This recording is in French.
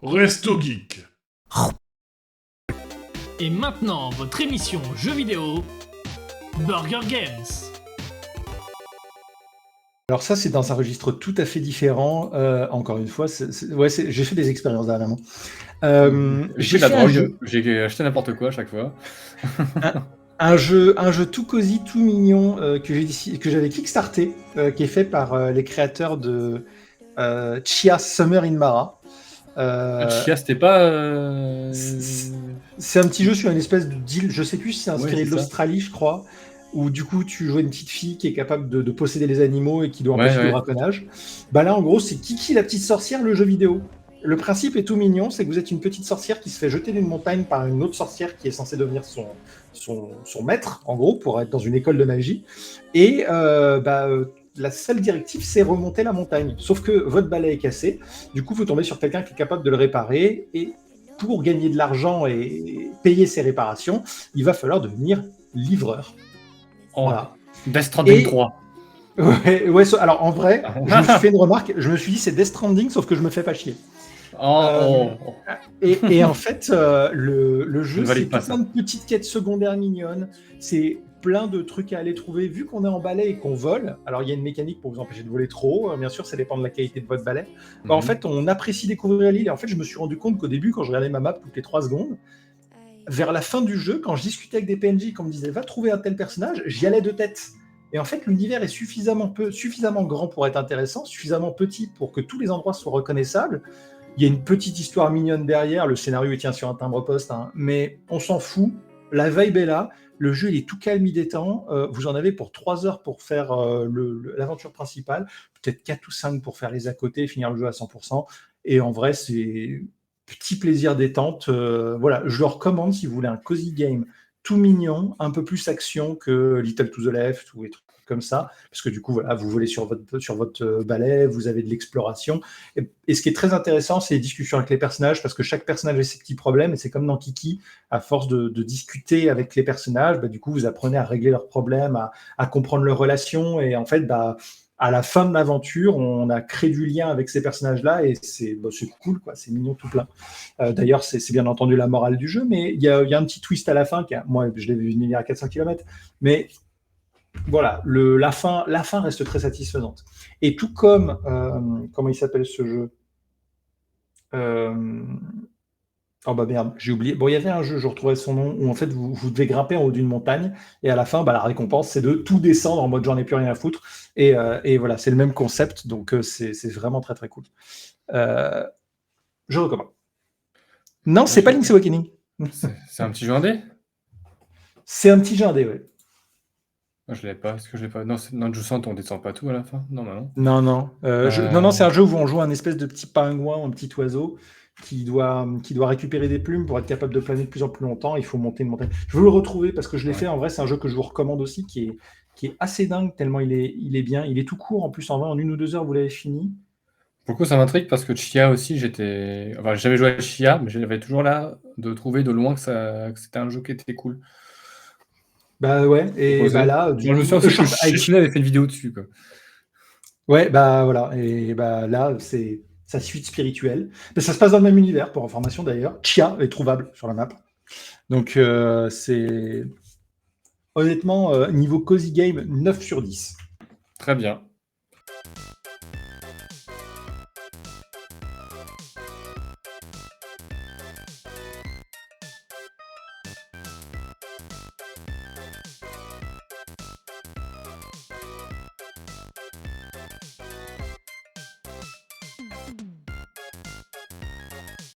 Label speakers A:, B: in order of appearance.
A: Resto Geek.
B: Et maintenant, votre émission jeux vidéo, Burger Games.
C: Alors ça, c'est dans un registre tout à fait différent. Encore une fois, j'ai fait des expériences dernièrement.
D: J'ai fait de la drogue, j'ai acheté n'importe quoi à chaque fois.
C: un jeu tout cosy, tout mignon que j'avais kickstarté, qui est fait par les créateurs de Chia Summer in Mara.
D: Chia, c'était pas.
C: C'est un petit jeu sur une espèce de deal. Je sais plus si c'est inspiré
D: Ouais, c'est
C: de
D: ça.
C: l'Australie, je crois, où du coup tu joues une petite fille qui est capable de posséder les animaux et qui doit empêcher le braconnage. Bah là, en gros, c'est Kiki la petite sorcière, le jeu vidéo. Le principe est tout mignon, c'est que vous êtes une petite sorcière qui se fait jeter d'une montagne par une autre sorcière qui est censée devenir son maître, en gros, pour être dans une école de magie. Et la seule directive, c'est remonter la montagne. Sauf que votre balai est cassé, du coup, vous tombez sur quelqu'un qui est capable de le réparer, et pour gagner de l'argent et payer ses réparations, il va falloir devenir livreur.
D: Oh,
C: voilà.
D: Death Stranding 3.
C: Ouais, alors en vrai, je me suis fait une remarque, je me suis dit c'est Death Stranding, sauf que je me fais pas chier. Et en fait, le jeu, c'est plein de petites quêtes secondaires mignonnes, c'est plein de trucs à aller trouver. Vu qu'on est en balai et qu'on vole, alors il y a une mécanique pour vous empêcher de voler trop haut, bien sûr, ça dépend de la qualité de votre balai. En fait, on apprécie découvrir l'île, et en fait, je me suis rendu compte qu'au début, quand je regardais ma map toutes les 3 secondes, vers la fin du jeu, quand je discutais avec des PNJ, qu'on me disait « va trouver un tel personnage », j'y allais de tête. Et en fait, l'univers est suffisamment grand pour être intéressant, suffisamment petit pour que tous les endroits soient reconnaissables. Il y a une petite histoire mignonne derrière, le scénario il tient sur un timbre-poste, mais on s'en fout, la vibe est là, le jeu il est tout calme, il détend, vous en avez pour 3 heures pour faire l'aventure principale, peut-être 4 ou 5 pour faire les à côté, finir le jeu à 100%, et en vrai c'est petit plaisir détente, voilà, je le recommande si vous voulez un cozy game tout mignon, un peu plus action que Little to the Left ou des trucs comme ça, parce que du coup, voilà, vous volez sur votre balai, vous avez de l'exploration. Et ce qui est très intéressant, c'est les discussions avec les personnages, parce que chaque personnage a ses petits problèmes, et c'est comme dans Kiki, à force de discuter avec les personnages, du coup, vous apprenez à régler leurs problèmes, à comprendre leurs relations, et en fait, à la fin de l'aventure, on a créé du lien avec ces personnages-là, et c'est cool, quoi, c'est mignon tout plein. D'ailleurs, c'est bien entendu la morale du jeu, mais il y a un petit twist à la fin, moi je l'ai vu venir à 400 km, mais voilà, la fin reste très satisfaisante. Et tout comme, comment il s'appelle ce jeu Oh bah merde, j'ai oublié. Bon, il y avait un jeu, je retrouvais son nom, où en fait vous devez grimper en haut d'une montagne, et à la fin, la récompense, c'est de tout descendre en mode j'en ai plus rien à foutre. Et voilà, c'est le même concept, donc c'est vraiment très très cool. Je recommande. Non, c'est pas Link's Awakening.
D: C'est un petit jeu indé ?
C: C'est un petit jeu indé, ouais.
D: Je l'ai pas, est-ce que je l'ai pas ? Non, je sens on descend pas tout à la fin. Non, non.
C: Non, c'est un jeu où on joue un espèce de petit pingouin, un petit oiseau qui doit récupérer des plumes pour être capable de planer de plus en plus longtemps. Il faut monter une montagne. Je veux le retrouver parce que je l'ai fait. En vrai, c'est un jeu que je vous recommande aussi, qui est assez dingue tellement il est bien. Il est tout court en plus. En vrai, en 1 ou 2 heures, vous l'avez fini.
D: Pourquoi ça m'intrigue ? Parce que Chia aussi, j'avais joué à Chia, mais j'avais toujours là de trouver de loin que c'était un jeu qui était cool.
C: Bah ouais, et là,
D: je me souviens aussi que Chine avait fait une vidéo dessus, quoi.
C: Ouais, voilà, et là, c'est sa suite spirituelle. Ça se passe dans le même univers, pour information d'ailleurs. Chia est trouvable sur la map. Donc, c'est honnêtement, niveau cozy game, 9 sur 10.
D: Très bien.